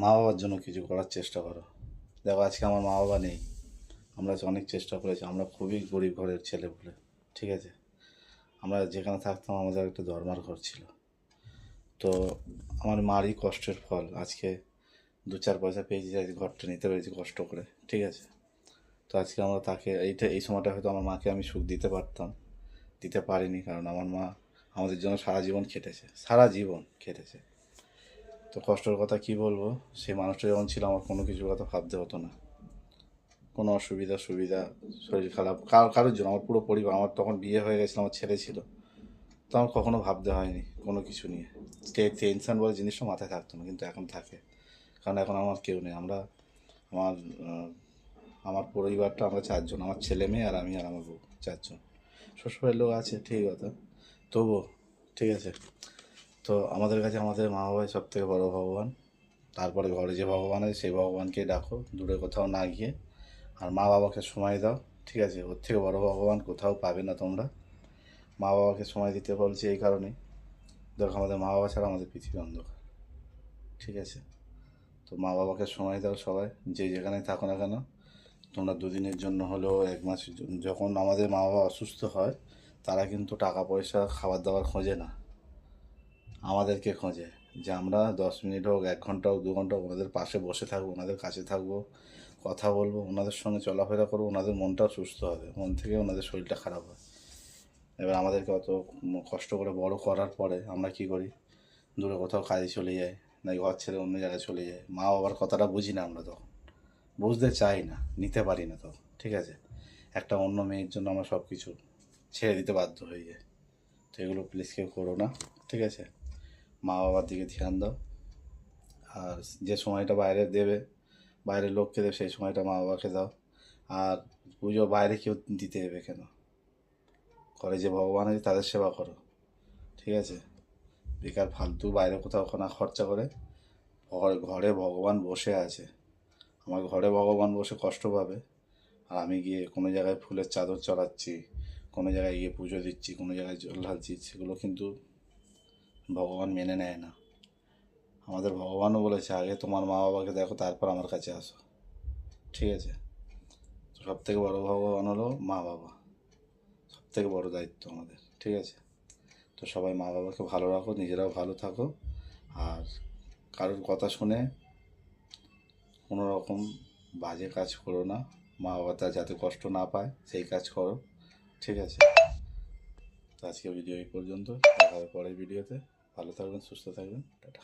মা বাবার জন্য কিছু করার চেষ্টা করো। দেখো আজকে আমার মা বাবা নেই, আমরা অনেক চেষ্টা করেছি, আমরা খুবই গরিব ঘরের ছেলে বলে, ঠিক আছে। আমরা যেখানে থাকতাম আমাদের একটা ধর্মার ঘর ছিল। তো আমার মারই কষ্টের ফল আজকে দু চার পয়সা পেয়েছি, আজ ঘরটা নিতে পেরেছি কষ্ট করে, ঠিক আছে। তো আজকে আমরা তাকে এই সময়টা হয়তো আমার মাকে আমি সুখ দিতে পারতাম, দিতে পারিনি, কারণ আমার মা আমাদের জন্য সারা জীবন খেটেছে, সারা জীবন খেটেছে। তো কষ্টের কথা কি বলবো, সেই মানুষটা যখন ছিল আমার কোনো কিছুর কথা ভাবতে হতো না, কোনো অসুবিধা সুবিধা, শরীর খারাপ কারোর জন্য, আমার পুরো পরিবার, আমার তখন বিয়ে হয়ে গেছিলো, আমার ছেলে ছিল, তো আমার কখনো ভাবতে হয়নি কোনো কিছু নিয়ে। টেনশন বলে জিনিসটা মাথায় থাকতো না, কিন্তু এখন থাকে, কারণ এখন আমার কেউ নেই। আমার আহ, আমার পরিবারটা আমরা চারজন, আমার ছেলে মেয়ে আর আমি আর আমার বউ, চারজন। শ্বশুরের লোক আছে ঠিক কথা, তবুও ঠিক আছে। তো আমাদের কাছে আমাদের মা বাবাই সব থেকে বড়ো ভগবান। তারপরে ঘরে যে ভগবান আছে সেই ভগবানকেই ডাকো, দূরে কোথাও না গিয়ে। আর মা বাবাকে সময় দাও, ঠিক আছে, ওর থেকে বড় ভগবান কোথাও পাবে না তোমরা। মা বাবাকে সময় দিতে বলছি এই কারণেই, দেখো আমাদের মা বাবা ছাড়া আমাদের পৃথিবী অন্ধকার, ঠিক আছে। তো মা বাবাকে সময় দাও সবাই, যে যেখানে থাকো না কেন। তোমরা দুদিনের জন্য হলেও, এক মাসের জন্য, যখন আমাদের মা বাবা অসুস্থ হয় তারা কিন্তু টাকা পয়সা খাবার দাবার খোঁজে না, আমাদেরকে খোঁজে। যে আমরা 10 মিনিট হোক, 1 ঘন্টা হোক, 2 ঘন্টা হোক ওনাদের পাশে বসে থাকবো, ওনাদের কাছে থাকবো, কথা বলবো, ওনাদের সঙ্গে চলাফেরা করবো, ওনাদের মনটাও সুস্থ হবে, মন থেকে ওনাদের শরীরটা খারাপ হয়। এবার আমাদেরকে অত কষ্ট করে বড় করার পরে আমরা কি করি, দূরে কোথাও কাজে চলে যাই, নাই ঘর ছেড়ে অন্য জায়গায় চলে যাই। মা বাবার কথাটা বুঝি না আমরা তখন, বুঝতে চাই না, নিতে পারি না তখন, ঠিক আছে। একটা অন্য মেয়ের জন্য আমরা সব কিছু ছেড়ে দিতে বাধ্য হয়ে যাই। তো এগুলো প্লিজ কেউ করো না, ঠিক আছে। মা বাবার দিকে ধ্যান দাও। আর যে সময়টা বাইরে দেবে, বাইরের লোককে দেবে, সেই সময়টা মা বাবাকে দাও। আর পুজো বাইরে কেউ দিতে দেবে কেন, ঘরে যে ভগবান আছে তাদের সেবা করো, ঠিক আছে। বেকার ফালতু বাইরে কোথাও না খরচা করে, ঘরে ভগবান বসে আছে, আমার ঘরে ভগবান বসে কষ্ট পাবে, আর আমি গিয়ে কোনো জায়গায় ফুলের চাদর চড়াচ্ছি, কোনো জায়গায় গিয়ে পুজো দিচ্ছি, কোনো জায়গায় জল ঢালছি, সেগুলো কিন্তু ভগবান মেনে নেয় না। আমাদের ভগবানও বলেছে আগে তোমার মা বাবাকে দেখো তারপর আমার কাছে আসো, ঠিক আছে। তো সব থেকে বড়ো ভগবান হলো মা বাবা, সব থেকে বড়ো দায়িত্ব আমাদের, ঠিক আছে। তো সবাই মা বাবাকে ভালো রাখো, নিজেরাও ভালো থাকো। আর কারোর কথা শুনে কোনো রকম বাজে কাজ করো না, মা বাবা তার যাতে কষ্ট না পায় সেই কাজ করো, ঠিক আছে। তো আজকে ভিডিও এই পর্যন্ত, দেখা হবে পরের ভিডিওতে। ভালো থাকবেন, সুস্থ থাকবেন, টাটা।